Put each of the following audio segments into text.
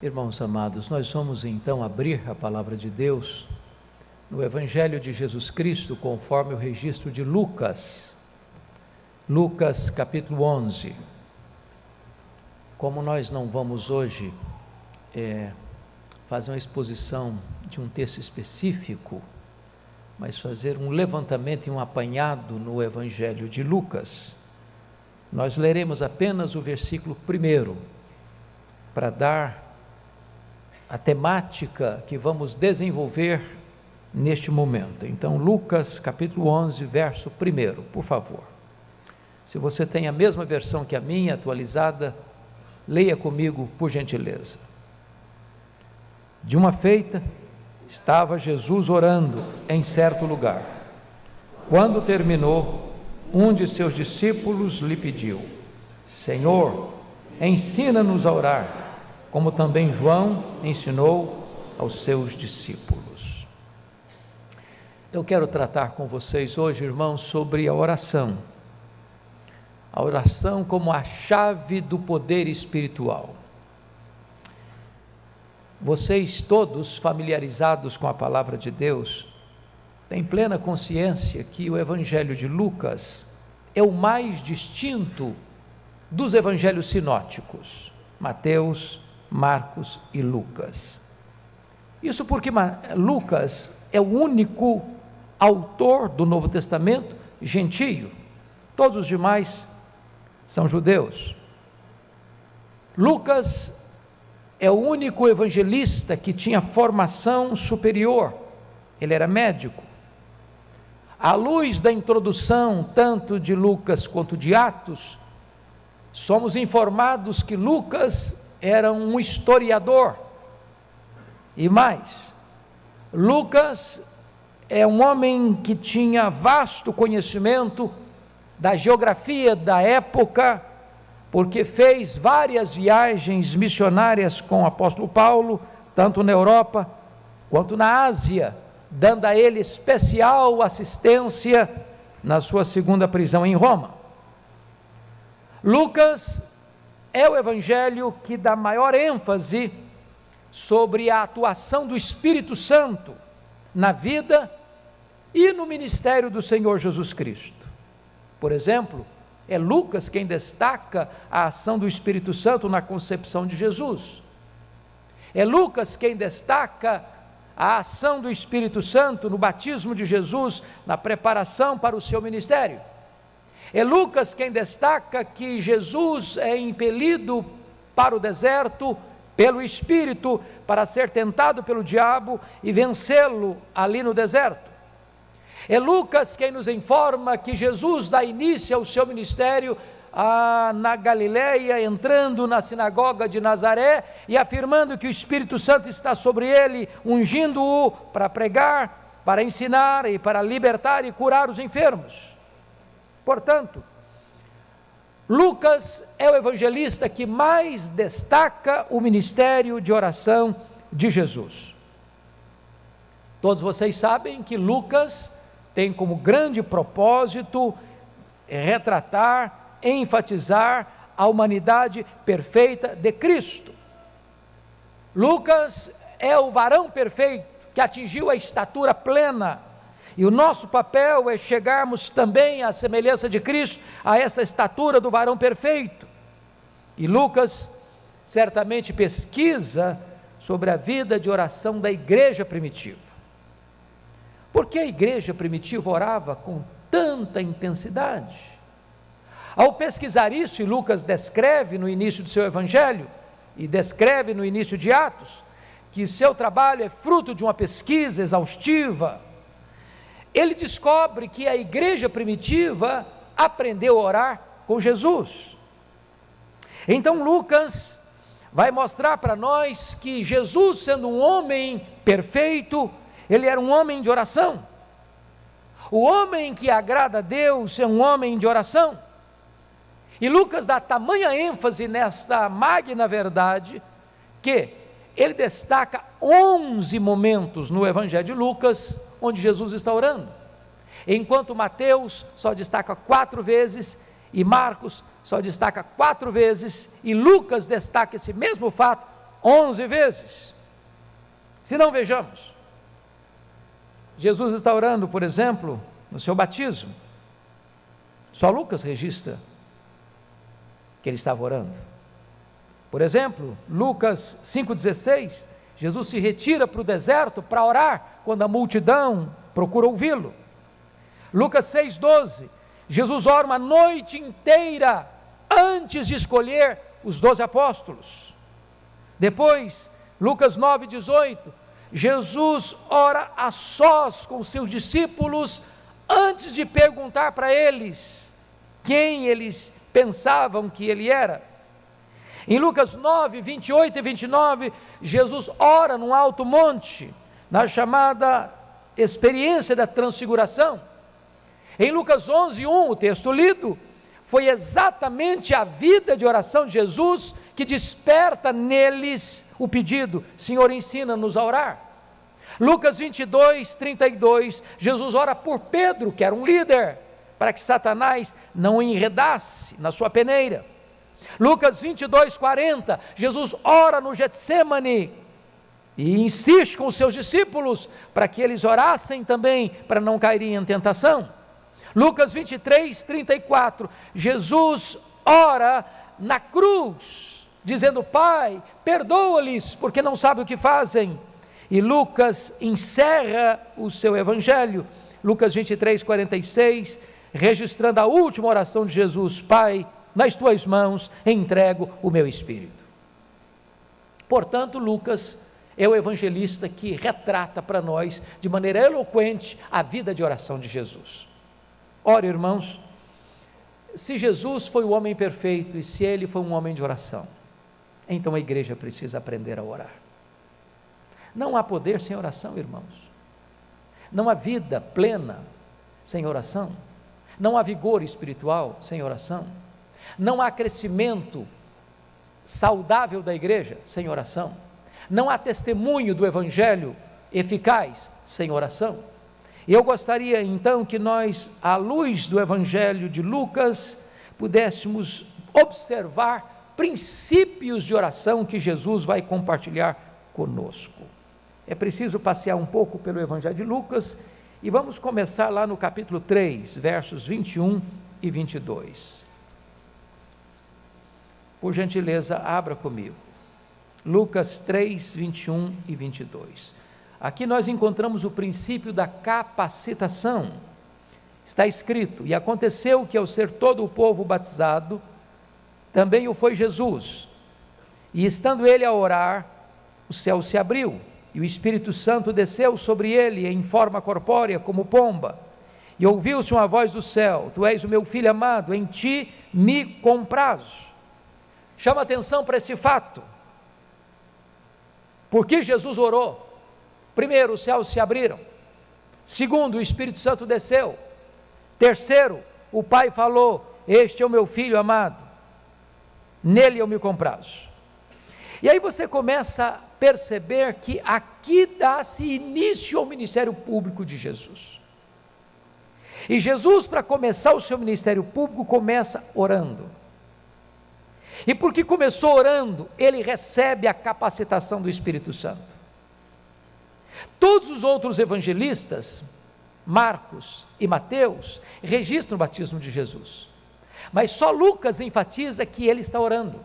Irmãos amados, nós vamos então abrir a palavra de Deus no Evangelho de Jesus Cristo, conforme o registro de Lucas, capítulo 11. Como nós não vamos hoje fazer uma exposição de um texto específico, mas fazer um levantamento e um apanhado no Evangelho de Lucas, nós leremos apenas o versículo 1, para dar a temática que vamos desenvolver neste momento. Então, Lucas capítulo 11, verso 1, por favor. Se você tem a mesma versão que a minha, atualizada, leia comigo, por gentileza. De uma feita, estava Jesus orando em certo lugar. Quando terminou, um de seus discípulos lhe pediu: Senhor, ensina-nos a orar, como também João ensinou aos seus discípulos. Eu quero tratar com vocês hoje, irmãos, sobre a oração. A oração como a chave do poder espiritual. Vocês todos familiarizados com a palavra de Deus, têm plena consciência que o Evangelho de Lucas é o mais distinto dos evangelhos sinóticos, Mateus, Marcos e Lucas. Isso porque Lucas é o único autor do Novo Testamento gentio, todos os demais são judeus. Lucas é o único evangelista que tinha formação superior, ele era médico. À luz da introdução, tanto de Lucas quanto de Atos, somos informados que Lucas era um historiador, e mais, Lucas é um homem que tinha vasto conhecimento da geografia da época, porque fez várias viagens missionárias com o apóstolo Paulo, tanto na Europa quanto na Ásia, dando a ele especial assistência na sua segunda prisão em Roma. Lucas é o evangelho que dá maior ênfase sobre a atuação do Espírito Santo na vida e no ministério do Senhor Jesus Cristo. Por exemplo, é Lucas quem destaca a ação do Espírito Santo na concepção de Jesus. É Lucas quem destaca a ação do Espírito Santo no batismo de Jesus, na preparação para o seu ministério. É Lucas quem destaca que Jesus é impelido para o deserto pelo Espírito para ser tentado pelo diabo e vencê-lo ali no deserto. É Lucas quem nos informa que Jesus dá início ao seu ministério na Galileia, entrando na sinagoga de Nazaré e afirmando que o Espírito Santo está sobre ele, ungindo-o para pregar, para ensinar e para libertar e curar os enfermos. Portanto, Lucas é o evangelista que mais destaca o ministério de oração de Jesus. Todos vocês sabem que Lucas tem como grande propósito retratar, enfatizar a humanidade perfeita de Cristo. Lucas é o varão perfeito que atingiu a estatura plena. E o nosso papel é chegarmos também à semelhança de Cristo, a essa estatura do varão perfeito. E Lucas certamente pesquisa sobre a vida de oração da igreja primitiva. Por que a igreja primitiva orava com tanta intensidade? Ao pesquisar isso, e Lucas descreve no início do seu evangelho, e descreve no início de Atos, que seu trabalho é fruto de uma pesquisa exaustiva, ele descobre que a igreja primitiva aprendeu a orar com Jesus. Então Lucas vai mostrar para nós que Jesus, sendo um homem perfeito, ele era um homem de oração. O homem que agrada a Deus é um homem de oração. E Lucas dá tamanha ênfase nesta magna verdade, que ele destaca 11 momentos no Evangelho de Lucas, onde Jesus está orando, enquanto Mateus só destaca 4 vezes, e Marcos só destaca 4 vezes, e Lucas destaca esse mesmo fato 11 vezes. Se não, vejamos. Jesus está orando, por exemplo, no seu batismo. Só Lucas registra que ele estava orando. Por exemplo, Lucas 5,16, Jesus se retira para o deserto para orar, quando a multidão procura ouvi-lo. Lucas 6,12, Jesus ora uma noite inteira, antes de escolher os 12 apóstolos. Depois, Lucas 9,18, Jesus ora a sós com os seus discípulos, antes de perguntar para eles quem eles pensavam que ele era. Em Lucas 9, 28 e 29, Jesus ora num alto monte, na chamada experiência da transfiguração. Em Lucas 11, 1, o texto lido, foi exatamente a vida de oração de Jesus que desperta neles o pedido: Senhor, ensina-nos a orar. Lucas 22, 32, Jesus ora por Pedro, que era um líder, para que Satanás não o enredasse na sua peneira. Lucas 22, 40, Jesus ora no Getsêmani e insiste com os seus discípulos para que eles orassem também, para não caírem em tentação. Lucas 23, 34, Jesus ora na cruz, dizendo: Pai, perdoa-lhes, porque não sabem o que fazem. E Lucas encerra o seu evangelho, Lucas 23, 46, registrando a última oração de Jesus: Pai, nas tuas mãos entrego o meu espírito. Portanto, Lucas é o evangelista que retrata para nós, de maneira eloquente, a vida de oração de Jesus. Ora, irmãos, se Jesus foi o homem perfeito e se ele foi um homem de oração, então a igreja precisa aprender a orar. Não há poder sem oração, irmãos. Não há vida plena sem oração. Não há vigor espiritual sem oração. Não há crescimento saudável da igreja sem oração. Não há testemunho do evangelho eficaz sem oração. E eu gostaria então que nós, à luz do evangelho de Lucas, pudéssemos observar princípios de oração que Jesus vai compartilhar conosco. É preciso passear um pouco pelo evangelho de Lucas e vamos começar lá no capítulo 3, versos 21 e 22. Por gentileza, abra comigo. Lucas 3, 21 e 22. Aqui nós encontramos o princípio da capacitação. Está escrito: e aconteceu que, ao ser todo o povo batizado, também o foi Jesus. E estando ele a orar, o céu se abriu, e o Espírito Santo desceu sobre ele em forma corpórea, como pomba. E ouviu-se uma voz do céu: Tu és o meu filho amado, em ti me comprazo. Chama atenção para esse fato. Por que Jesus orou? Primeiro, os céus se abriram. Segundo, o Espírito Santo desceu. Terceiro, o Pai falou: Este é o meu filho amado, nele eu me comprazo. E aí você começa a perceber que aqui dá-se início ao ministério público de Jesus. E Jesus, para começar o seu ministério público, começa orando. E porque começou orando, ele recebe a capacitação do Espírito Santo. Todos os outros evangelistas, Marcos e Mateus, registram o batismo de Jesus. Mas só Lucas enfatiza que ele está orando.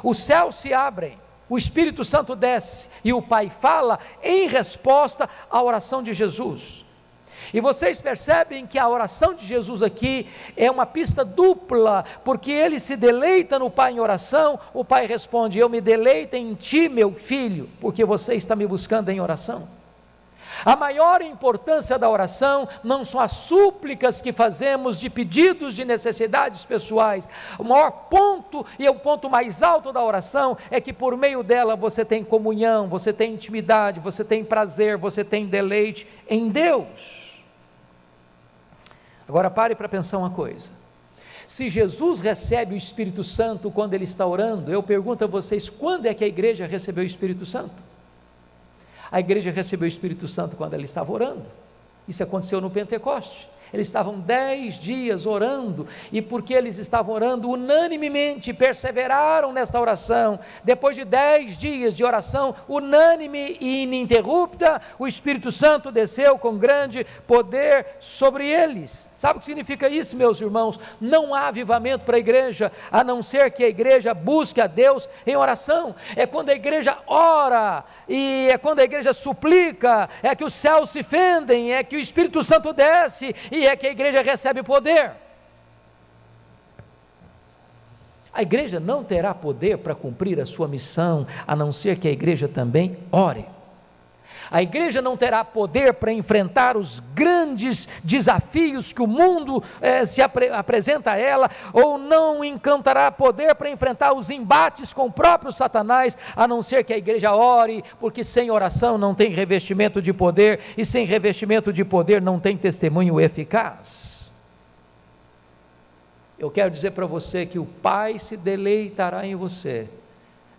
Os céus se abrem, o Espírito Santo desce e o Pai fala em resposta à oração de Jesus. E vocês percebem que a oração de Jesus aqui é uma pista dupla, porque ele se deleita no Pai em oração, o Pai responde: Eu me deleito em ti, meu filho, porque você está me buscando em oração. A maior importância da oração não são as súplicas que fazemos de pedidos de necessidades pessoais. O maior ponto e o ponto mais alto da oração é que por meio dela você tem comunhão, você tem intimidade, você tem prazer, você tem deleite em Deus. Agora pare para pensar uma coisa: se Jesus recebe o Espírito Santo quando ele está orando, eu pergunto a vocês, quando é que a igreja recebeu o Espírito Santo? A igreja recebeu o Espírito Santo quando ela estava orando. Isso aconteceu no Pentecoste. Eles estavam 10 dias orando, e porque eles estavam orando unanimemente, perseveraram nesta oração. Depois de 10 dias de oração unânime e ininterrupta, o Espírito Santo desceu com grande poder sobre eles. Sabe o que significa isso, meus irmãos? Não há avivamento para a igreja, a não ser que a igreja busque a Deus em oração. É quando a igreja ora, e é quando a igreja suplica, é que os céus se fendem, é que o Espírito Santo desce, e é que a igreja recebe poder. A igreja não terá poder para cumprir a sua missão, a não ser que a igreja também ore. A igreja não terá poder para enfrentar os grandes desafios que o mundo apresenta a ela, ou não encantará poder para enfrentar os embates com o próprio Satanás, a não ser que a igreja ore, porque sem oração não tem revestimento de poder, e sem revestimento de poder não tem testemunho eficaz. Eu quero dizer para você que o Pai se deleitará em você,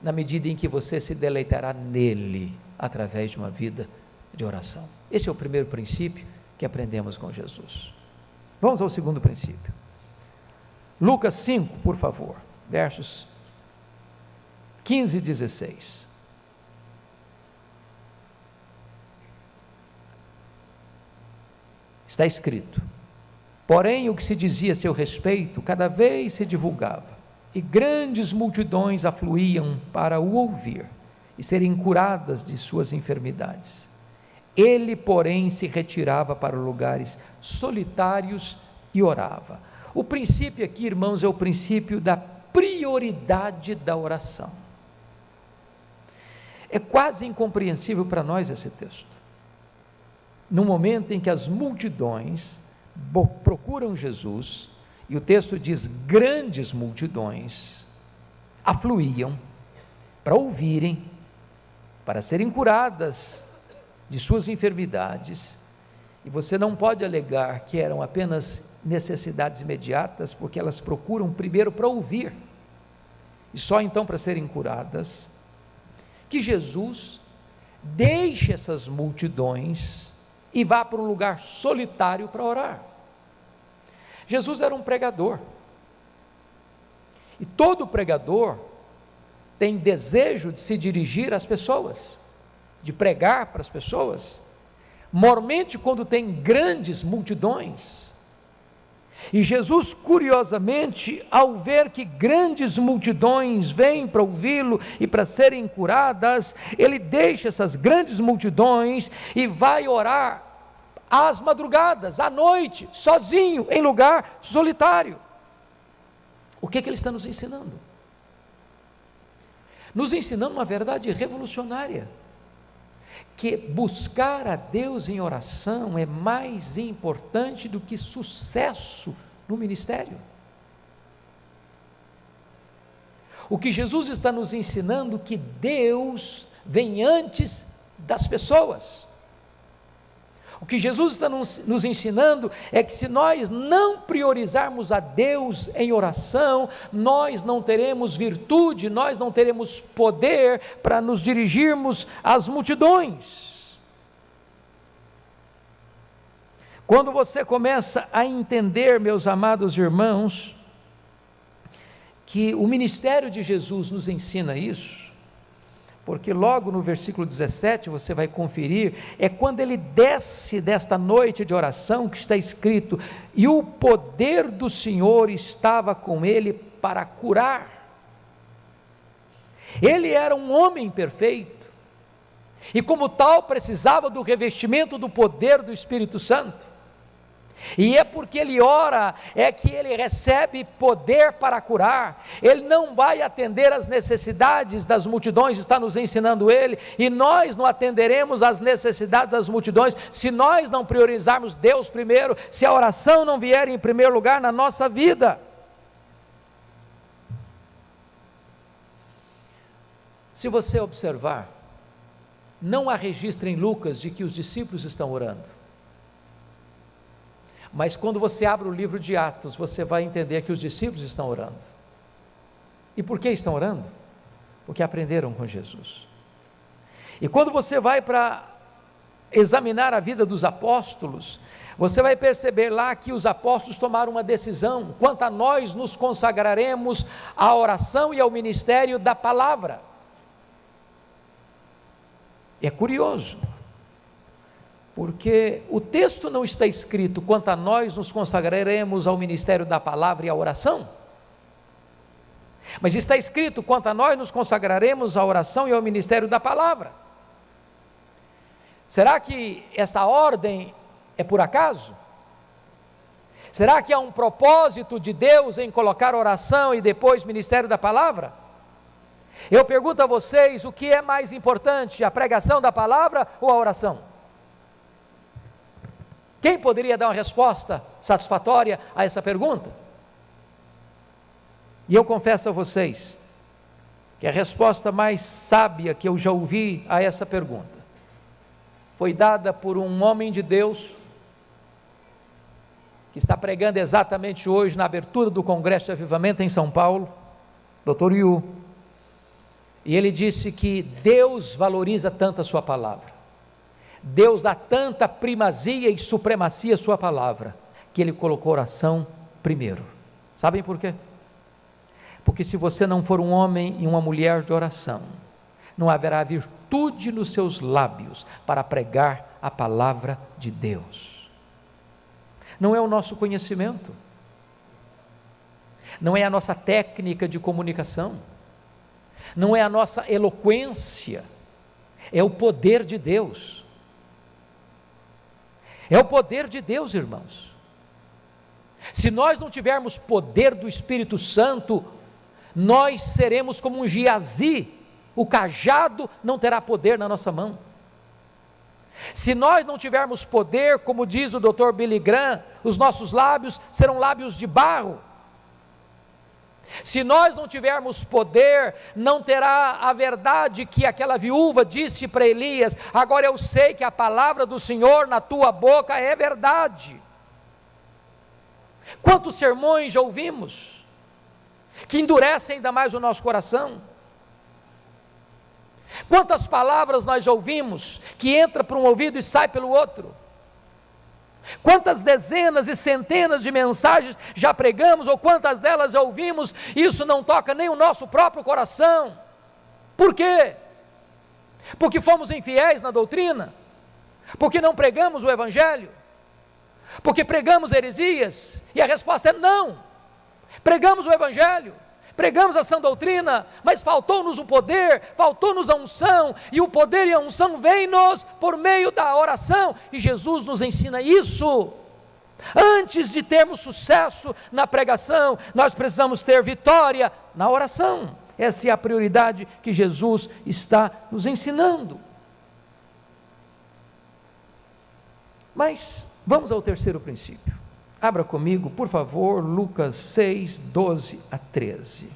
na medida em que você se deleitará nele, através de uma vida de oração. Esse é o primeiro princípio que aprendemos com Jesus. Vamos ao segundo princípio. Lucas 5, por favor, versos 15 e 16. Está escrito: porém o que se dizia a seu respeito cada vez se divulgava, e grandes multidões afluíam para o ouvir e serem curadas de suas enfermidades. Ele, porém, se retirava para lugares solitários e orava. O princípio aqui, irmãos, é o princípio da prioridade da oração. É quase incompreensível para nós esse texto. No momento em que as multidões procuram Jesus, e o texto diz grandes multidões afluíam para ouvirem, para serem curadas de suas enfermidades, e você não pode alegar que eram apenas necessidades imediatas, porque elas procuram primeiro para ouvir, e só então para serem curadas, que Jesus deixe essas multidões e vá para um lugar solitário para orar. Jesus era um pregador, e todo pregador tem desejo de se dirigir às pessoas, de pregar para as pessoas, mormente quando tem grandes multidões. E Jesus, curiosamente, ao ver que grandes multidões vêm para ouvi-lo e para serem curadas, ele deixa essas grandes multidões e vai orar às madrugadas, à noite, sozinho, em lugar solitário. O que ele está nos ensinando? Nos ensinando uma verdade revolucionária, que buscar a Deus em oração é mais importante do que sucesso no ministério. O que Jesus está nos ensinando, que Deus vem antes das pessoas. O que Jesus está nos ensinando é que se nós não priorizarmos a Deus em oração, nós não teremos virtude, nós não teremos poder para nos dirigirmos às multidões. Quando você começa a entender, meus amados irmãos, que o ministério de Jesus nos ensina isso, porque logo no versículo 17 você vai conferir, é quando ele desce desta noite de oração que está escrito: e o poder do Senhor estava com ele para curar. Ele era um homem perfeito, e como tal precisava do revestimento do poder do Espírito Santo, e é porque ele ora, é que ele recebe poder para curar. Ele não vai atender às necessidades das multidões, está nos ensinando ele, e nós não atenderemos às necessidades das multidões, se nós não priorizarmos Deus primeiro, se a oração não vier em primeiro lugar na nossa vida. Se você observar, não há registro em Lucas de que os discípulos estão orando, mas quando você abre o livro de Atos, você vai entender que os discípulos estão orando. E por que estão orando? Porque aprenderam com Jesus. E quando você vai para examinar a vida dos apóstolos, você vai perceber lá que os apóstolos tomaram uma decisão quanto a nós nos consagraremos à oração e ao ministério da palavra. É curioso, porque o texto não está escrito quanto a nós nos consagraremos ao ministério da palavra e à oração, mas está escrito quanto a nós nos consagraremos à oração e ao ministério da palavra. Será que essa ordem é por acaso? Será que há um propósito de Deus em colocar oração e depois ministério da palavra? Eu pergunto a vocês, o que é mais importante, a pregação da palavra ou a oração? Quem poderia dar uma resposta satisfatória a essa pergunta? E eu confesso a vocês, que a resposta mais sábia que eu já ouvi a essa pergunta, foi dada por um homem de Deus, que está pregando exatamente hoje na abertura do Congresso de Avivamento em São Paulo, Dr. Yu, e ele disse que Deus valoriza tanto a sua palavra, Deus dá tanta primazia e supremacia à sua palavra, que ele colocou a oração primeiro. Sabem por quê? Porque se você não for um homem e uma mulher de oração, não haverá virtude nos seus lábios para pregar a palavra de Deus. Não é o nosso conhecimento, não é a nossa técnica de comunicação, não é a nossa eloquência, é o poder de Deus. É o poder de Deus, irmãos. Se nós não tivermos poder do Espírito Santo, nós seremos como um Giazi, o cajado não terá poder na nossa mão. Se nós não tivermos poder, como diz o Dr. Billy Graham, os nossos lábios serão lábios de barro. Se nós não tivermos poder, não terá a verdade que aquela viúva disse para Elias: agora eu sei que a palavra do Senhor na tua boca é verdade. Quantos sermões já ouvimos, que endurecem ainda mais o nosso coração? Quantas palavras nós já ouvimos, que entra por um ouvido e sai pelo outro? Quantas dezenas e centenas de mensagens já pregamos, ou quantas delas já ouvimos, e isso não toca nem o nosso próprio coração? Por quê? Porque fomos infiéis na doutrina? Porque não pregamos o Evangelho? Porque pregamos heresias? E a resposta é não. Pregamos o Evangelho, pregamos a sã doutrina, mas faltou-nos o poder, faltou-nos a unção, e o poder e a unção vêm-nos por meio da oração, e Jesus nos ensina isso. Antes de termos sucesso na pregação, nós precisamos ter vitória na oração. Essa é a prioridade que Jesus está nos ensinando. Mas vamos ao terceiro princípio. Abra comigo, por favor, Lucas 6, 12 a 13.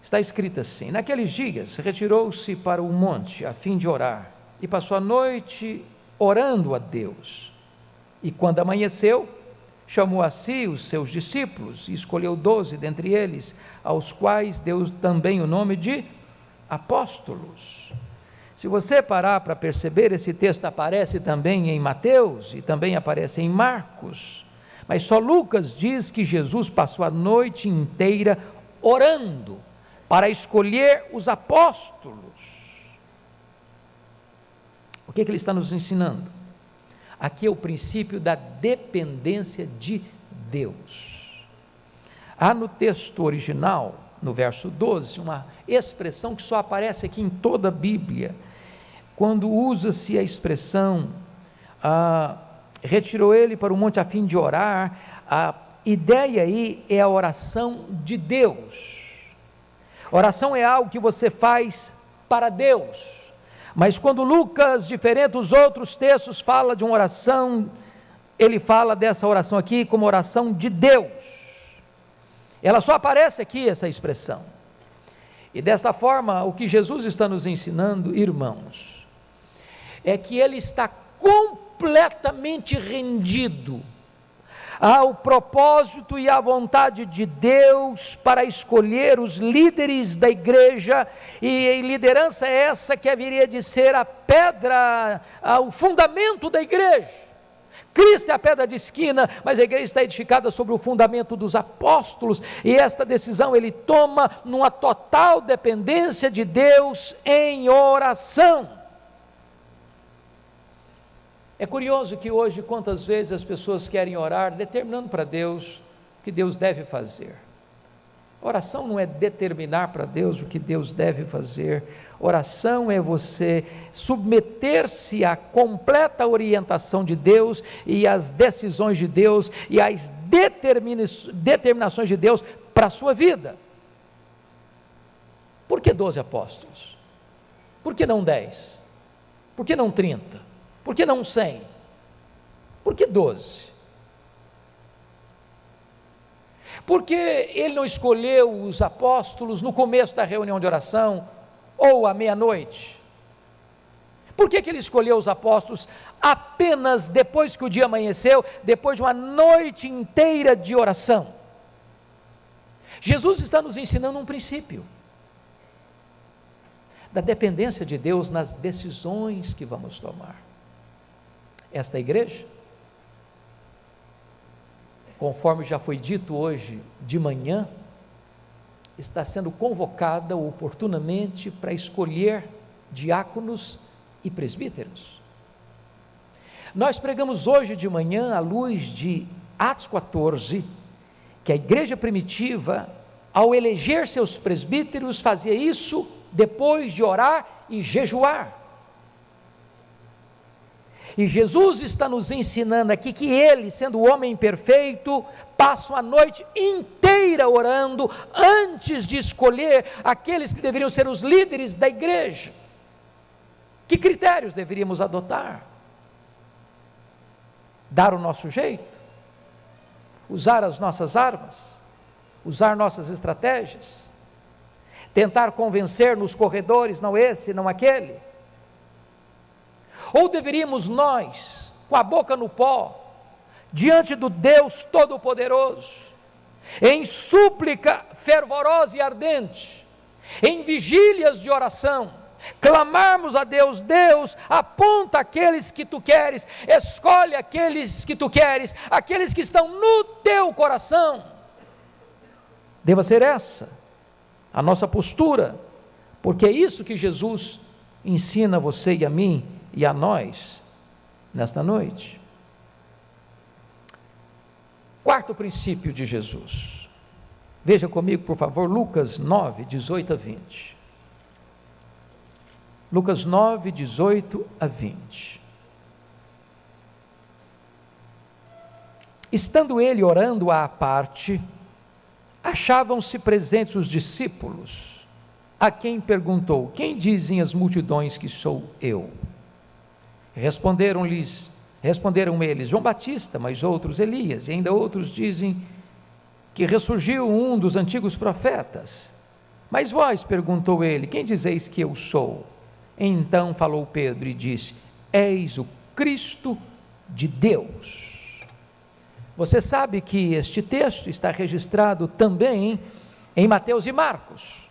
Está escrito assim: naqueles dias retirou-se para o monte a fim de orar, e passou a noite orando a Deus. E quando amanheceu, chamou a si os seus discípulos, e escolheu 12 dentre eles, aos quais deu também o nome de apóstolos. Se você parar para perceber, esse texto aparece também em Mateus e também aparece em Marcos, mas só Lucas diz que Jesus passou a noite inteira orando para escolher os apóstolos. O que ele está nos ensinando? Aqui é o princípio da dependência de Deus. Há no texto original, no verso 12, uma expressão que só aparece aqui em toda a Bíblia, quando usa-se a expressão, retirou ele para o monte a fim de orar. A ideia aí é a oração de Deus. Oração é algo que você faz para Deus, mas quando Lucas, diferente dos outros textos, fala de uma oração, ele fala dessa oração aqui como oração de Deus. Ela só aparece aqui, essa expressão. E desta forma, o que Jesus está nos ensinando, irmãos, é que ele está completamente rendido ao propósito e à vontade de Deus para escolher os líderes da igreja, e liderança essa que haveria de ser a pedra, o fundamento da igreja. Cristo é a pedra de esquina, mas a igreja está edificada sobre o fundamento dos apóstolos, e esta decisão ele toma numa total dependência de Deus em oração. É curioso que hoje, quantas vezes as pessoas querem orar, determinando para Deus o que Deus deve fazer. Oração não é determinar para Deus o que Deus deve fazer. Oração é você submeter-se à completa orientação de Deus e às decisões de Deus e às determinações de Deus para a sua vida. Por que 12 apóstolos? Por que não 10? Por que não 30? Por que não 100? Por que 12? Porque ele não escolheu os apóstolos no começo da reunião de oração ou à meia-noite? Por que ele escolheu os apóstolos apenas depois que o dia amanheceu, depois de uma noite inteira de oração? Jesus está nos ensinando um princípio da dependência de Deus nas decisões que vamos tomar. Esta igreja, conforme já foi dito hoje de manhã, está sendo convocada oportunamente para escolher diáconos e presbíteros. Nós pregamos hoje de manhã, à luz de Atos 14, que a igreja primitiva, ao eleger seus presbíteros, fazia isso depois de orar e jejuar. E Jesus está nos ensinando aqui que ele, sendo o homem perfeito, passa a noite inteira orando antes de escolher aqueles que deveriam ser os líderes da igreja. Que critérios deveríamos adotar? Dar o nosso jeito? Usar as nossas armas? Usar nossas estratégias? Tentar convencer nos corredores, não esse, não aquele? Ou deveríamos nós, com a boca no pó, diante do Deus Todo-Poderoso, em súplica fervorosa e ardente, em vigílias de oração, clamarmos a Deus: Deus, aponta aqueles que tu queres, escolhe aqueles que tu queres, aqueles que estão no teu coração. Deva ser essa a nossa postura, porque é isso que Jesus ensina a você e a mim e a nós nesta noite. Quarto princípio de Jesus, veja comigo por favor, Lucas 9, 18 a 20. Lucas 9, 18 a 20. Estando ele orando à parte, achavam-se presentes os discípulos, a quem perguntou: quem dizem as multidões que sou eu? Responderam eles: João Batista, mas outros Elias, e ainda outros dizem que ressurgiu um dos antigos profetas. Mas vós, perguntou ele, quem dizeis que eu sou? Então falou Pedro e disse: és o Cristo de Deus. Você sabe que este texto está registrado também em Mateus e Marcos,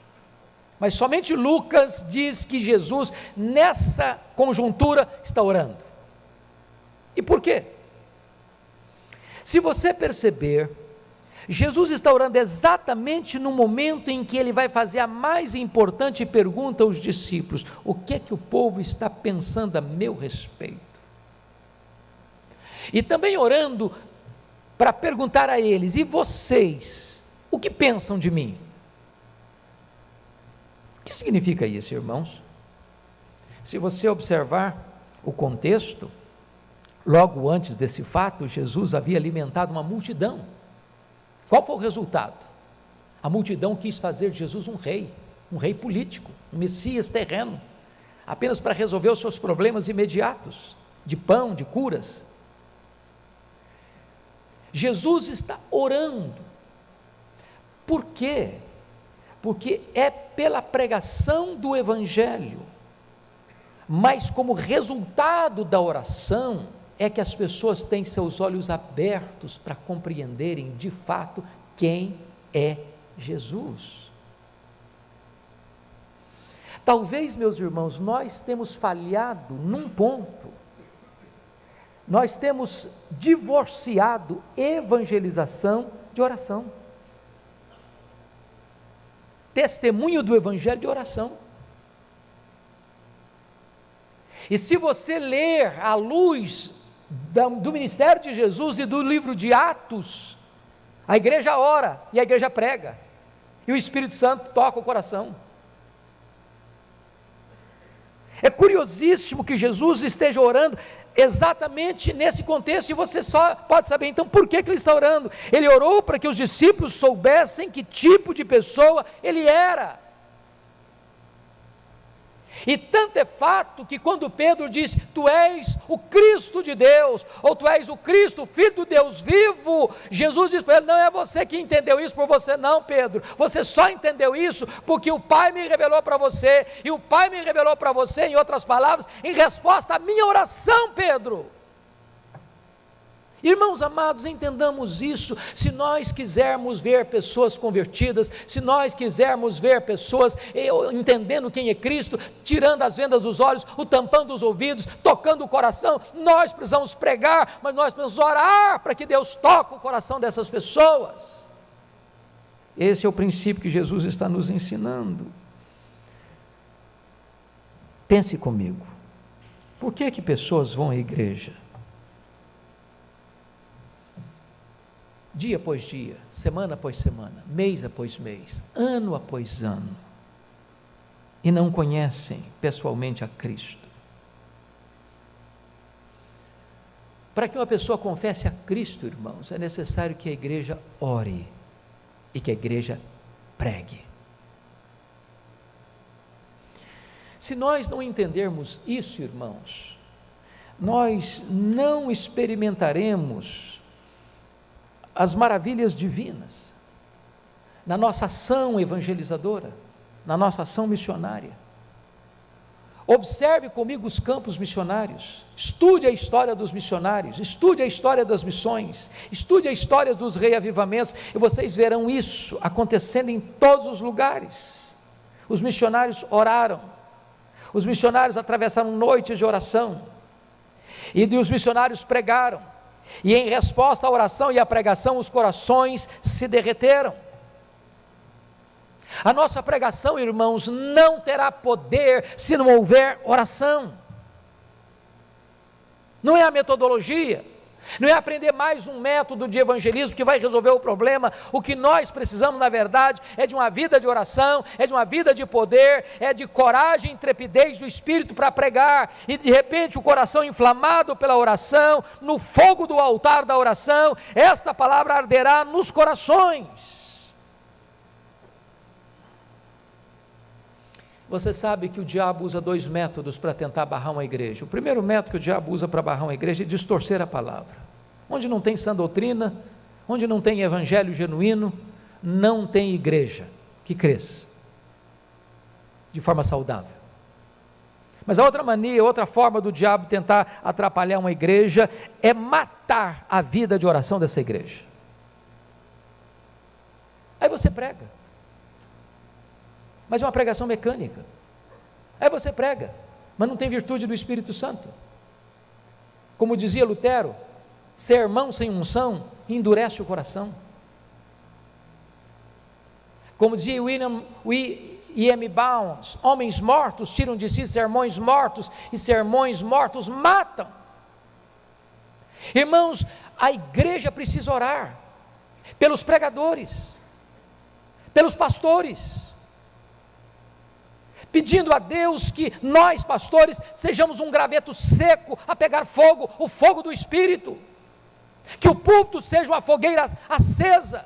mas somente Lucas diz que Jesus, nessa conjuntura, está orando. E por quê? Se você perceber, Jesus está orando exatamente no momento em que ele vai fazer a mais importante pergunta aos discípulos: o que é que o povo está pensando a meu respeito? E também orando para perguntar a eles: e vocês, o que pensam de mim? O que significa isso, irmãos? Se você observar o contexto, logo antes desse fato, Jesus havia alimentado uma multidão. Qual foi o resultado? A multidão quis fazer de Jesus um rei político, um Messias terreno, apenas para resolver os seus problemas imediatos, de pão, de curas. Jesus está orando. Por quê? Porque é pela pregação do Evangelho, mas como resultado da oração, é que as pessoas têm seus olhos abertos para compreenderem de fato quem é Jesus. Talvez, meus irmãos, nós temos falhado num ponto. Nós temos divorciado evangelização de oração. Testemunho do evangelho de oração. E se você ler à luz do ministério de Jesus e do livro de Atos, a igreja ora e a igreja prega, e o Espírito Santo toca o coração. É curiosíssimo que Jesus esteja orando exatamente nesse contexto, e você só pode saber então por que ele está orando. Ele orou para que os discípulos soubessem que tipo de pessoa ele era. E tanto é fato que quando Pedro diz, tu és o Cristo de Deus, ou tu és o Cristo, o Filho do Deus vivo, Jesus diz para ele, não é você que entendeu isso por você não, Pedro, você só entendeu isso porque o Pai me revelou para você, e o Pai me revelou para você, em outras palavras, em resposta à minha oração, Pedro. Irmãos amados, entendamos isso. Se nós quisermos ver pessoas convertidas, se nós quisermos ver pessoas entendendo quem é Cristo, tirando as vendas dos olhos, o tampão dos ouvidos, tocando o coração, nós precisamos pregar, mas nós precisamos orar para que Deus toque o coração dessas pessoas. Esse é o princípio que Jesus está nos ensinando. Pense comigo, por que pessoas vão à igreja? Dia após dia, semana após semana, mês após mês, ano após ano, e não conhecem pessoalmente a Cristo. Para que uma pessoa confesse a Cristo, irmãos, é necessário que a igreja ore e que a igreja pregue. Se nós não entendermos isso, irmãos, nós não experimentaremos as maravilhas divinas na nossa ação evangelizadora, na nossa ação missionária. Observe comigo os campos missionários, estude a história dos missionários, estude a história das missões, estude a história dos reavivamentos, e vocês verão isso acontecendo em todos os lugares. Os missionários oraram, os missionários atravessaram noites de oração, e os missionários pregaram, e em resposta à oração e à pregação, os corações se derreteram. A nossa pregação, irmãos, não terá poder se não houver oração. Não é a metodologia, não é aprender mais um método de evangelismo que vai resolver o problema. O que nós precisamos, na verdade, é de uma vida de oração, é de uma vida de poder, é de coragem e intrepidez do Espírito para pregar, e de repente o coração inflamado pela oração, no fogo do altar da oração, esta palavra arderá nos corações. Você sabe que o diabo usa dois métodos para tentar barrar uma igreja. O primeiro método que o diabo usa para barrar uma igreja é distorcer a palavra. Onde não tem sã doutrina, onde não tem evangelho genuíno, não tem igreja que cresça de forma saudável. Mas a outra mania, outra forma do diabo tentar atrapalhar uma igreja é matar a vida de oração dessa igreja. Aí você prega, mas é uma pregação mecânica. Aí você prega, mas não tem virtude do Espírito Santo. Como dizia Lutero, sermão sem unção endurece o coração. Como dizia E.M. Bounds, homens mortos tiram de si sermões mortos, e sermões mortos matam. Irmãos, a igreja precisa orar pelos pregadores, pelos pastores, pedindo a Deus que nós, pastores, sejamos um graveto seco a pegar fogo, o fogo do Espírito, que o púlpito seja uma fogueira acesa.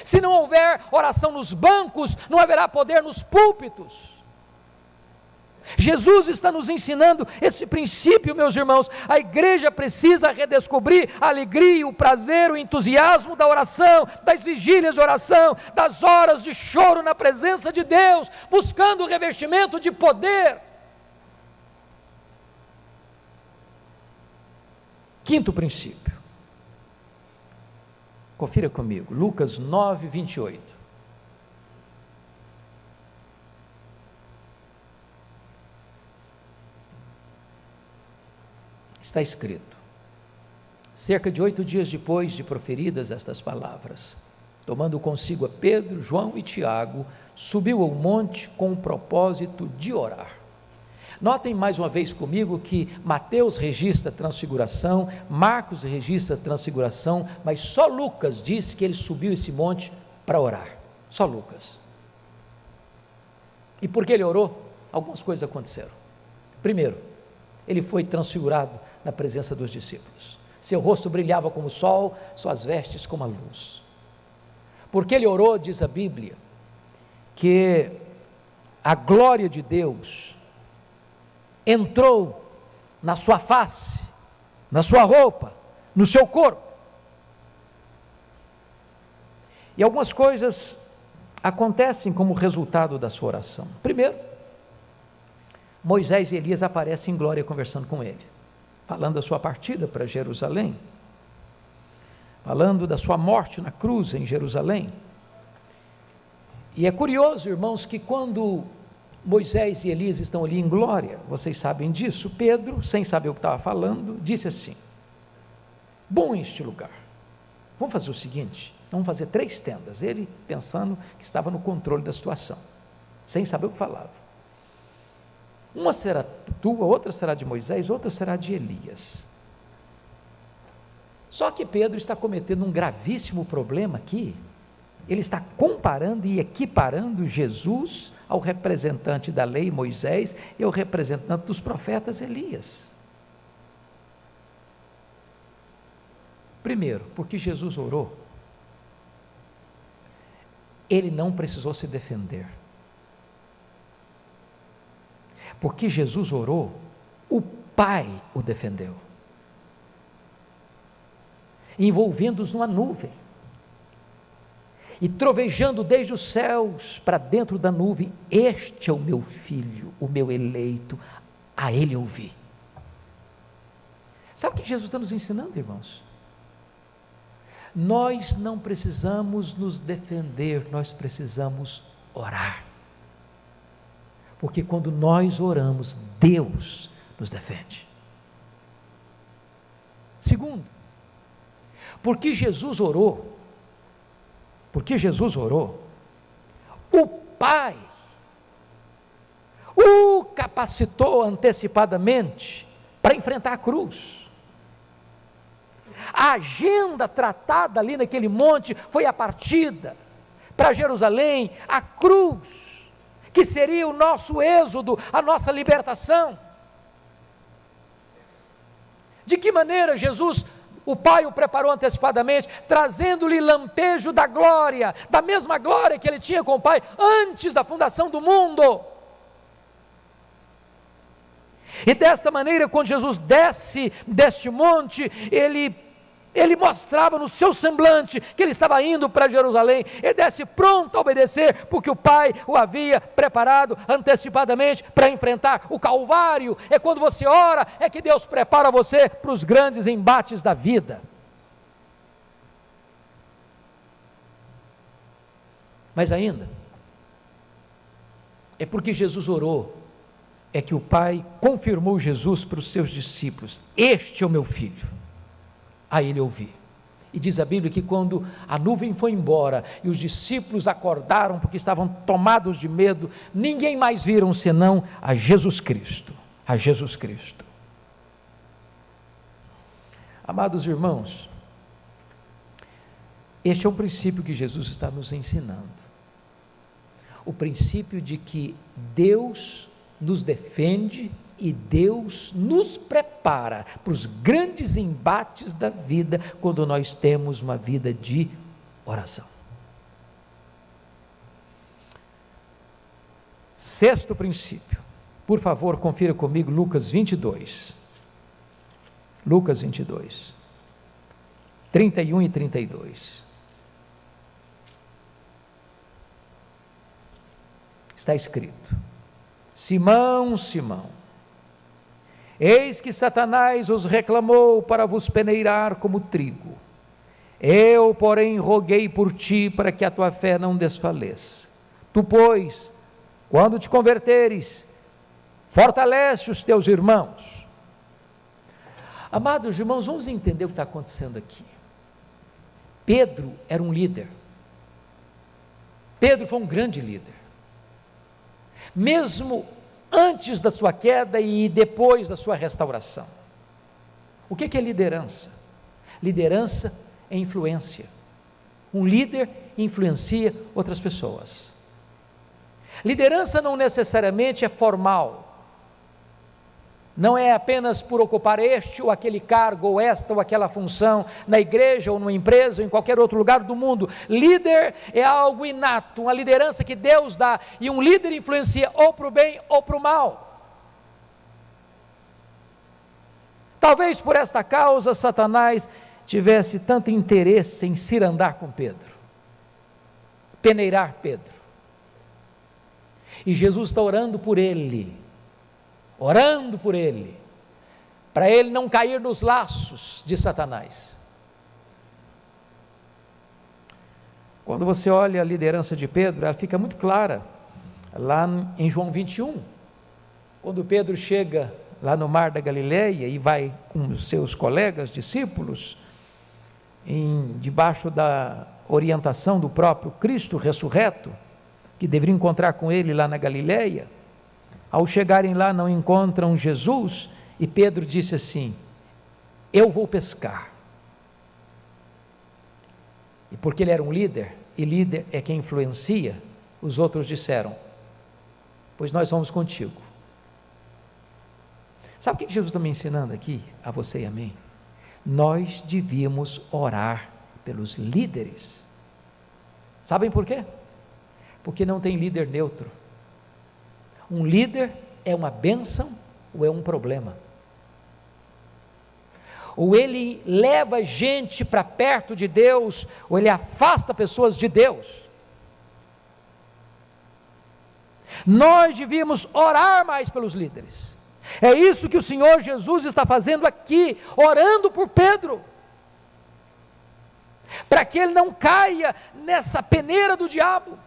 Se não houver oração nos bancos, não haverá poder nos púlpitos. Jesus está nos ensinando esse princípio, meus irmãos. A igreja precisa redescobrir a alegria, o prazer, o entusiasmo da oração, das vigílias de oração, das horas de choro na presença de Deus, buscando o revestimento de poder. Quinto princípio. Confira comigo, Lucas 9, 28. Está escrito: cerca de 8 dias depois de proferidas estas palavras, tomando consigo a Pedro, João e Tiago, subiu ao monte com o propósito de orar. Notem mais uma vez comigo que Mateus registra a transfiguração, Marcos registra a transfiguração, mas só Lucas diz que ele subiu esse monte para orar. Só Lucas. E por que ele orou? Algumas coisas aconteceram. Primeiro, ele foi transfigurado na presença dos discípulos. Seu rosto brilhava como o sol, suas vestes como a luz. Porque ele orou, diz a Bíblia, que a glória de Deus entrou na sua face, na sua roupa, no seu corpo. E algumas coisas acontecem como resultado da sua oração. Primeiro, Moisés e Elias aparecem em glória conversando com ele, falando da sua partida para Jerusalém, falando da sua morte na cruz em Jerusalém. E é curioso, irmãos, que quando Moisés e Elias estão ali em glória, vocês sabem disso, Pedro, sem saber o que estava falando, disse assim: bom este lugar, vamos fazer o seguinte, vamos fazer 3 tendas, ele pensando que estava no controle da situação, sem saber o que falava. Uma será tua, outra será de Moisés, outra será de Elias. Só que Pedro está cometendo um gravíssimo problema aqui. Ele está comparando e equiparando Jesus ao representante da lei, Moisés, e ao representante dos profetas, Elias. Primeiro, porque Jesus orou, ele não precisou se defender. Porque Jesus orou, o Pai o defendeu, envolvendo-os numa nuvem, e trovejando desde os céus para dentro da nuvem: este é o meu filho, o meu eleito, a ele ouvi. Sabe o que Jesus está nos ensinando, irmãos? Nós não precisamos nos defender, nós precisamos orar. Porque quando nós oramos, Deus nos defende. Segundo, porque Jesus orou, o Pai o capacitou antecipadamente para enfrentar a cruz. A agenda tratada ali naquele monte foi a partida para Jerusalém, a cruz, que seria o nosso êxodo, a nossa libertação. De que maneira Jesus, o Pai o preparou antecipadamente, trazendo-lhe lampejo da glória, da mesma glória que ele tinha com o Pai antes da fundação do mundo. E desta maneira, quando Jesus desce deste monte, ele mostrava no seu semblante que ele estava indo para Jerusalém. Ele desce pronto a obedecer, porque o Pai o havia preparado antecipadamente para enfrentar o Calvário. É quando você ora, é que Deus prepara você para os grandes embates da vida. Mas ainda, é porque Jesus orou, é que o Pai confirmou Jesus para os seus discípulos: este é o meu filho, a ele ouvi. E diz a Bíblia que quando a nuvem foi embora e os discípulos acordaram porque estavam tomados de medo, ninguém mais viram senão a Jesus Cristo, a Jesus Cristo. Amados irmãos, este é um princípio que Jesus está nos ensinando, o princípio de que Deus nos defende e Deus nos prepara para os grandes embates da vida, quando nós temos uma vida de oração. Sexto princípio, por favor, confira comigo Lucas 22. Lucas 22, 31 e 32. Está escrito: Simão, Simão, Eis que Satanás os reclamou para vos peneirar como trigo. Eu, porém, roguei por ti para que a tua fé não desfaleça. Tu, pois, quando te converteres, fortalece os teus irmãos. Amados irmãos, vamos entender o que está acontecendo aqui. Pedro era um líder. Pedro foi um grande líder. Mesmo antes da sua queda e depois da sua restauração. O que é liderança? Liderança é influência. Um líder influencia outras pessoas. Liderança não necessariamente é formal. Não é apenas por ocupar este ou aquele cargo, ou esta ou aquela função, na igreja ou numa empresa ou em qualquer outro lugar do mundo. Líder é algo inato, uma liderança que Deus dá, e um líder influencia ou para o bem ou para o mal. Talvez por esta causa Satanás tivesse tanto interesse em cirandar com Pedro, peneirar Pedro. E Jesus está orando por ele, para ele não cair nos laços de Satanás. Quando você olha a liderança de Pedro, ela fica muito clara, lá em João 21, quando Pedro chega lá no mar da Galileia e vai com os seus colegas, discípulos, debaixo da orientação do próprio Cristo ressurreto, que deveria encontrar com ele lá na Galileia. Ao chegarem lá, não encontram Jesus, e Pedro disse assim: eu vou pescar. E porque ele era um líder, e líder é quem influencia, os outros disseram: pois nós vamos contigo. Sabe o que Jesus está me ensinando aqui, a você e a mim? Nós devíamos orar pelos líderes. Sabem por quê? Porque não tem líder neutro. Um líder é uma bênção ou é um problema. Ou ele leva gente para perto de Deus, ou ele afasta pessoas de Deus. Nós devíamos orar mais pelos líderes. É isso que o Senhor Jesus está fazendo aqui, orando por Pedro, para que ele não caia nessa peneira do diabo,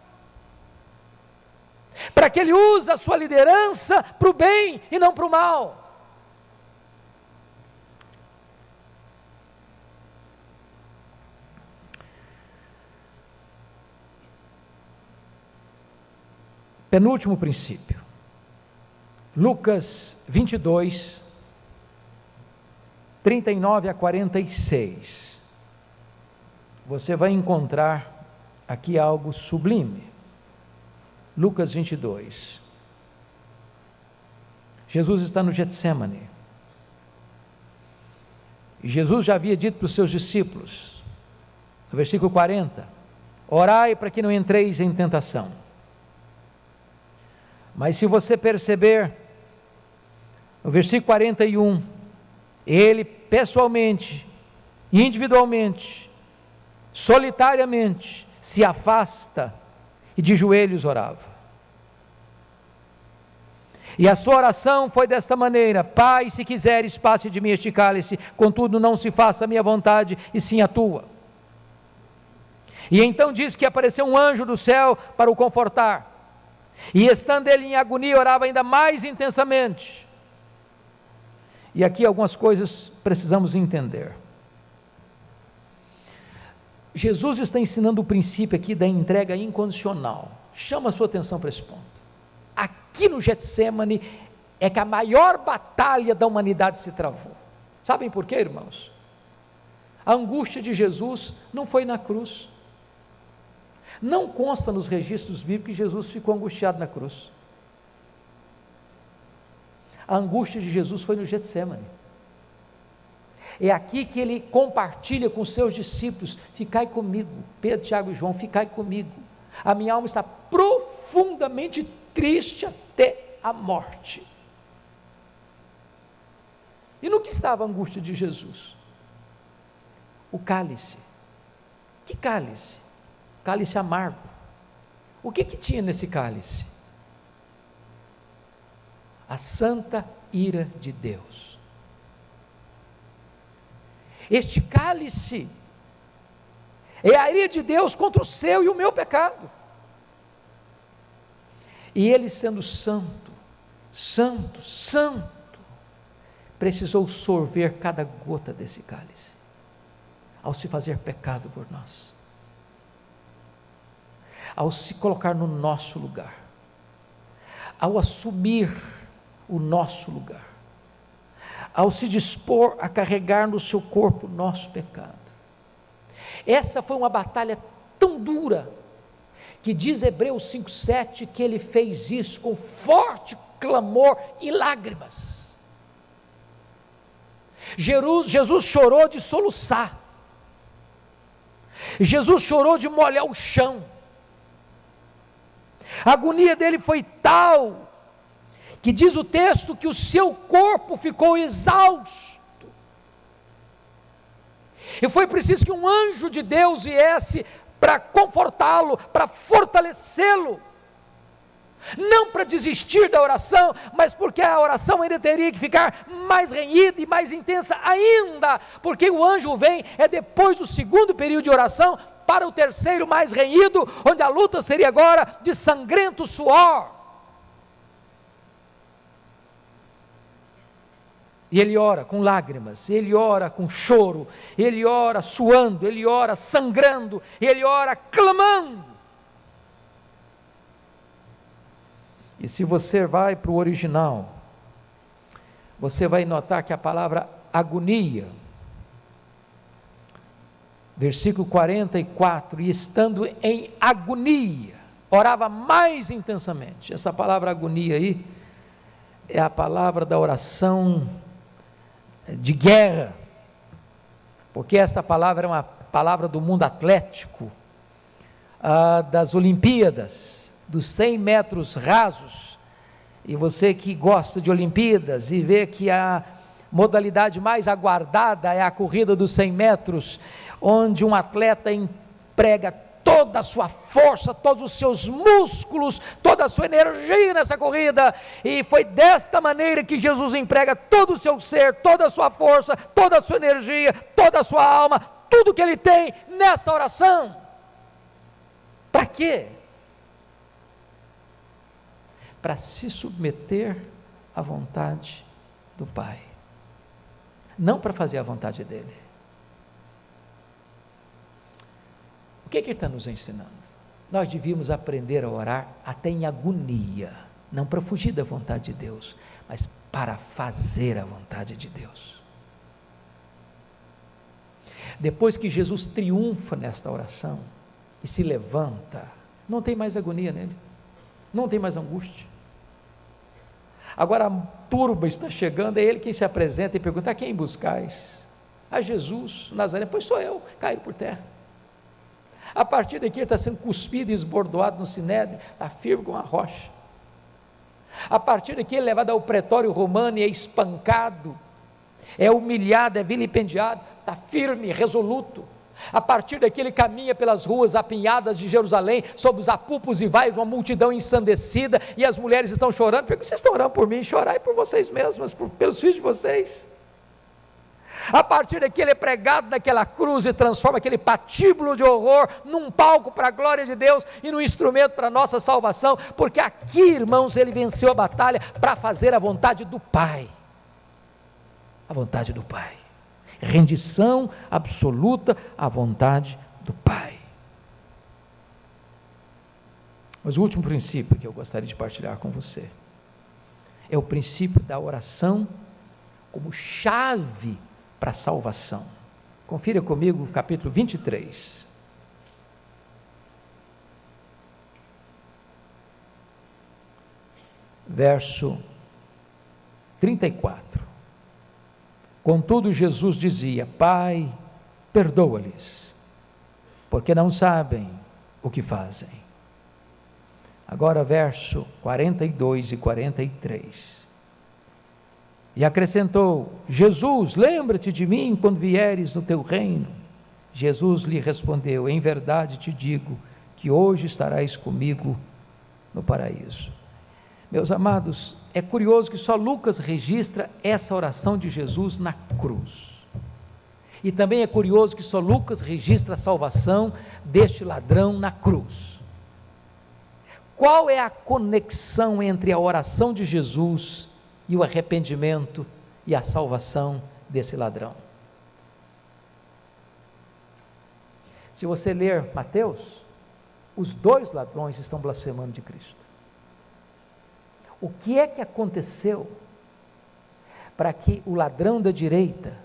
para que ele use a sua liderança para o bem e não para o mal. Penúltimo princípio, Lucas 22, 39 a 46, você vai encontrar aqui algo sublime. Lucas 22, Jesus está no Getsêmani, e Jesus já havia dito para os seus discípulos, no versículo 40, orai para que não entreis em tentação. Mas se você perceber, no versículo 41, ele pessoalmente, individualmente, solitariamente, se afasta e de joelhos orava. E a sua oração foi desta maneira: Pai, se quiseres, passe de mim este cálice, contudo não se faça a minha vontade, e sim a tua. E então diz que apareceu um anjo do céu para o confortar, e estando ele em agonia, orava ainda mais intensamente. E aqui algumas coisas precisamos entender. Jesus está ensinando o princípio aqui da entrega incondicional. Chama a sua atenção para esse ponto. Aqui no Getsêmani é que a maior batalha da humanidade se travou. Sabem por quê, irmãos? A angústia de Jesus não foi na cruz. Não consta nos registros bíblicos que Jesus ficou angustiado na cruz. A angústia de Jesus foi no Getsêmani. É aqui que ele compartilha com os seus discípulos: ficai comigo, Pedro, Tiago e João, ficai comigo. A minha alma está profundamente triste até a morte. E no que estava a angústia de Jesus? O cálice. Que cálice? Cálice amargo. O que tinha nesse cálice? a santa ira de Deus. Este cálice é a ira de Deus contra o seu e o meu pecado. E ele, sendo santo, santo, santo, precisou sorver cada gota desse cálice, ao se fazer pecado por nós, ao se colocar no nosso lugar, ao assumir o nosso lugar, ao se dispor a carregar no seu corpo o nosso pecado. Essa foi uma batalha tão dura, que diz Hebreus 5,7, que ele fez isso com forte clamor e lágrimas. Jesus chorou de soluçar, Jesus chorou de molhar o chão, a agonia dele foi tal, que diz o texto que o seu corpo ficou exausto, e foi preciso que um anjo de Deus viesse para confortá-lo, para fortalecê-lo, não para desistir da oração, mas porque a oração ainda teria que ficar mais renhida e mais intensa ainda, porque o anjo vem depois do segundo período de oração, para o terceiro mais renhido, onde a luta seria agora de sangrento suor. E ele ora com lágrimas, ele ora com choro, ele ora suando, ele ora sangrando, ele ora clamando. E se você vai para o original, você vai notar que a palavra agonia, versículo 44, e estando em agonia, orava mais intensamente. Essa palavra agonia aí, é a palavra da oração de guerra, porque esta palavra é uma palavra do mundo atlético, das Olimpíadas, dos 100 metros rasos, e você que gosta de Olimpíadas, e vê que a modalidade mais aguardada é a corrida dos 100 metros, onde um atleta emprega toda a sua força, todos os seus músculos, toda a sua energia nessa corrida, e foi desta maneira que Jesus emprega todo o seu ser, toda a sua força, toda a sua energia, toda a sua alma, tudo que ele tem nesta oração. Para quê? Para se submeter à vontade do Pai, não para fazer a vontade dele. O que ele está nos ensinando? Nós devíamos aprender a orar até em agonia, não para fugir da vontade de Deus, mas para fazer a vontade de Deus. Depois que Jesus triunfa nesta oração e se levanta, não tem mais agonia nele, não tem mais angústia. Agora a turba está chegando, é ele quem se apresenta e pergunta: a quem buscais? A Jesus, Nazareno. Pois sou eu, caído por terra. A partir daqui ele está sendo cuspido e esbordoado no sinédrio, está firme como uma rocha. A partir daqui ele é levado ao pretório romano e é espancado, é humilhado, é vilipendiado, está firme, resoluto. A partir daqui ele caminha pelas ruas apinhadas de Jerusalém, sob os apupos e vaios, uma multidão ensandecida, e as mulheres estão chorando. Porque vocês estão orando por mim? Chorai por vocês mesmas, pelos filhos de vocês. A partir daqui ele é pregado naquela cruz e transforma aquele patíbulo de horror num palco para a glória de Deus e num instrumento para a nossa salvação, porque aqui, irmãos, ele venceu a batalha para fazer a vontade do Pai. A vontade do Pai. Rendição absoluta à vontade do Pai. Mas o último princípio que eu gostaria de partilhar com você é o princípio da oração como chave para a salvação. Confira comigo o capítulo 23. Verso 34. Contudo, Jesus dizia: Pai, perdoa-lhes, porque não sabem o que fazem. Agora, verso 42 e 43. E acrescentou: Jesus, lembra-te de mim quando vieres no teu reino. Jesus lhe respondeu: em verdade te digo que hoje estarás comigo no paraíso. Meus amados, é curioso que só Lucas registra essa oração de Jesus na cruz. E também é curioso que só Lucas registra a salvação deste ladrão na cruz. Qual é a conexão entre a oração de Jesus e o arrependimento e a salvação desse ladrão? Se você ler Mateus, os dois ladrões estão blasfemando de Cristo. O que é que aconteceu para que o ladrão da direita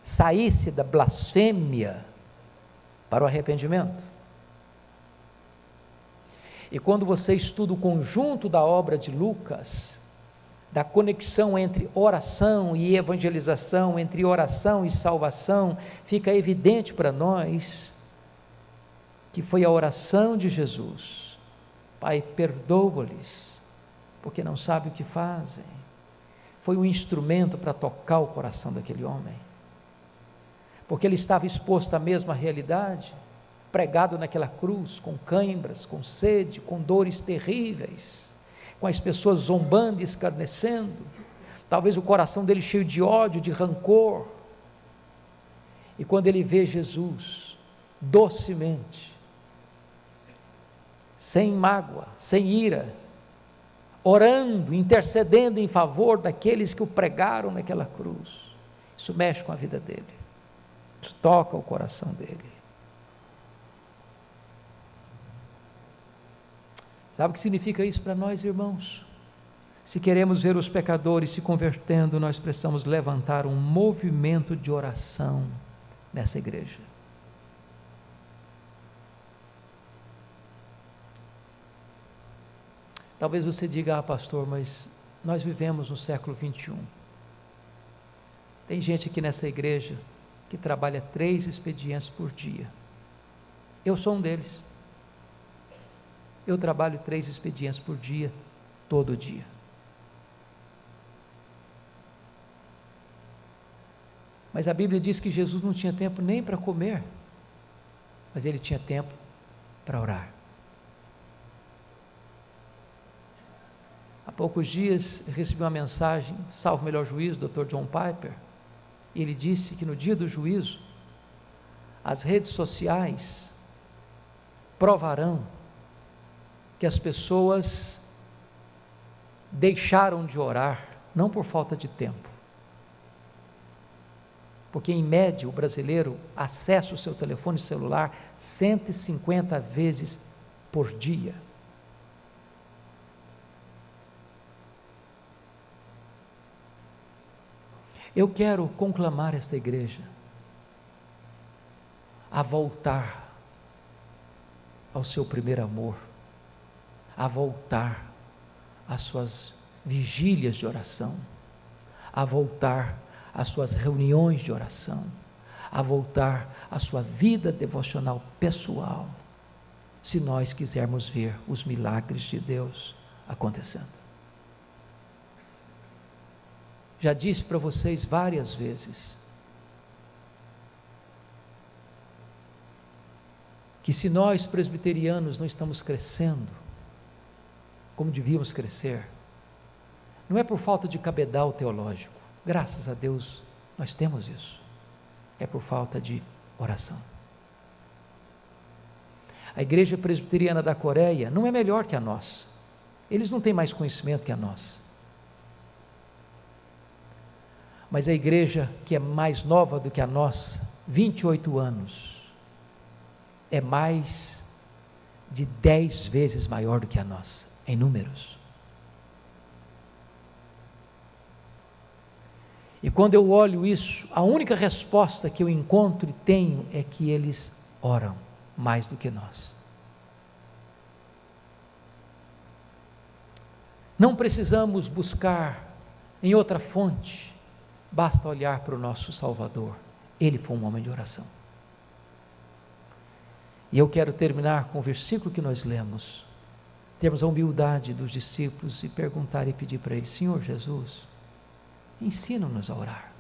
saísse da blasfêmia para o arrependimento? E quando você estuda o conjunto da obra de Lucas, da conexão entre oração e evangelização, entre oração e salvação, fica evidente para nós que foi a oração de Jesus: Pai, perdoa-lhes, porque não sabem o que fazem. Foi um instrumento para tocar o coração daquele homem, porque ele estava exposto à mesma realidade, pregado naquela cruz, com cãibras, com sede, com dores terríveis, com as pessoas zombando e escarnecendo, talvez o coração dele cheio de ódio, de rancor. E quando ele vê Jesus, docemente, sem mágoa, sem ira, orando, intercedendo em favor daqueles que o pregaram naquela cruz, isso mexe com a vida dele, isso toca o coração dele. Sabe o que significa isso para nós, irmãos? Se queremos ver os pecadores se convertendo, nós precisamos levantar um movimento de oração nessa igreja. Talvez você diga: pastor, mas nós vivemos no século 21. Tem gente aqui nessa igreja que trabalha 3 expedientes por dia. Eu sou um deles. Eu trabalho 3 expedientes por dia, todo dia. Mas a Bíblia diz que Jesus não tinha tempo nem para comer, mas ele tinha tempo para orar. Há poucos dias recebi uma mensagem, salvo o melhor juízo, Dr. John Piper, e ele disse que no dia do juízo, as redes sociais provarão que as pessoas deixaram de orar, não por falta de tempo, porque em média o brasileiro acessa o seu telefone celular 150 vezes por dia. Eu quero conclamar esta igreja a voltar ao seu primeiro amor, a voltar às suas vigílias de oração, a voltar às suas reuniões de oração, a voltar à sua vida devocional pessoal, se nós quisermos ver os milagres de Deus acontecendo. Já disse para vocês várias vezes que se nós presbiterianos não estamos crescendo como devíamos crescer, não é por falta de cabedal teológico, graças a Deus nós temos isso, é por falta de oração. A igreja presbiteriana da Coreia não é melhor que a nossa, eles não têm mais conhecimento que a nossa, mas a igreja que é mais nova do que a nossa, 28 anos, é mais de 10 vezes maior do que a nossa, em números. E quando eu olho isso, a única resposta que eu encontro e tenho é que eles oram mais do que nós. Não precisamos buscar em outra fonte, basta olhar para o nosso Salvador, ele foi um homem de oração. E eu quero terminar com o versículo que nós lemos, termos a humildade dos discípulos e perguntar e pedir para ele: Senhor Jesus, ensina-nos a orar,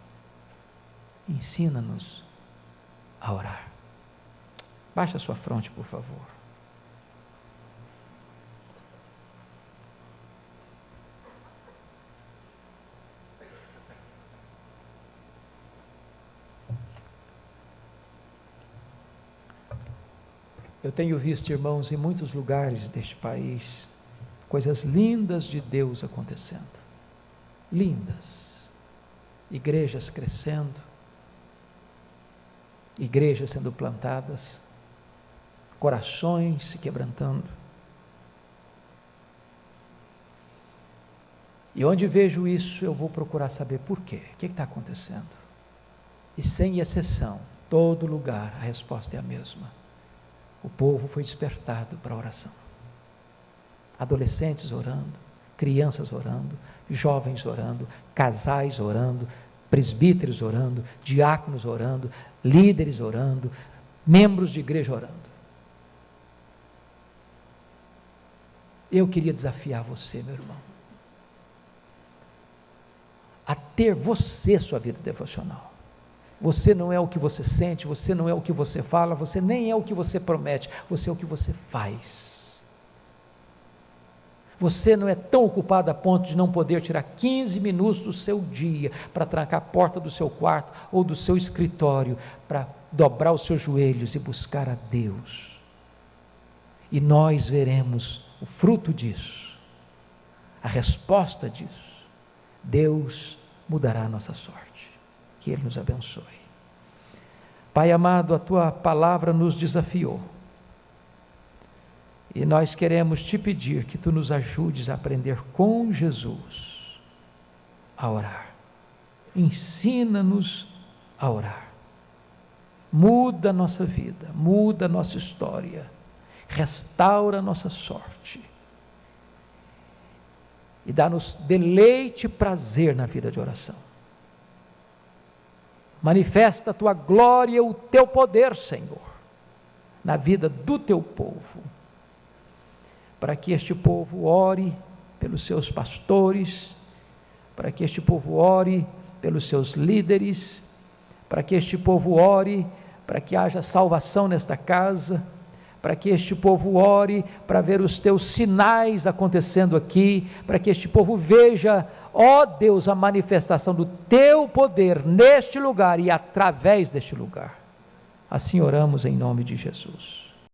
ensina-nos a orar. Baixa a sua fronte, por favor. Eu tenho visto, irmãos, em muitos lugares deste país, coisas lindas de Deus acontecendo. Lindas. Igrejas crescendo, igrejas sendo plantadas, corações se quebrantando. E onde vejo isso, eu vou procurar saber por quê. O que está acontecendo? E sem exceção, todo lugar, a resposta é a mesma. O povo foi despertado para a oração. Adolescentes orando, crianças orando, jovens orando, casais orando, presbíteros orando, diáconos orando, líderes orando, membros de igreja orando. Eu queria desafiar você, meu irmão, a ter você sua vida devocional. Você não é o que você sente, você não é o que você fala, você nem é o que você promete, você é o que você faz. Você não é tão ocupado a ponto de não poder tirar 15 minutos do seu dia para trancar a porta do seu quarto ou do seu escritório, para dobrar os seus joelhos e buscar a Deus. E nós veremos o fruto disso, a resposta disso. Deus mudará a nossa sorte. Que Ele nos abençoe. Pai amado, a Tua palavra nos desafiou. E nós queremos te pedir que Tu nos ajudes a aprender com Jesus a orar. Ensina-nos a orar. Muda a nossa vida, muda a nossa história, restaura a nossa sorte. E dá-nos deleite e prazer na vida de oração. Manifesta a Tua glória e o Teu poder, Senhor, na vida do Teu povo, para que este povo ore pelos seus pastores, para que este povo ore pelos seus líderes, para que este povo ore, para que haja salvação nesta casa, para que este povo ore, para ver os Teus sinais acontecendo aqui, para que este povo veja, ó Deus, a manifestação do Teu poder neste lugar e através deste lugar. Assim oramos em nome de Jesus.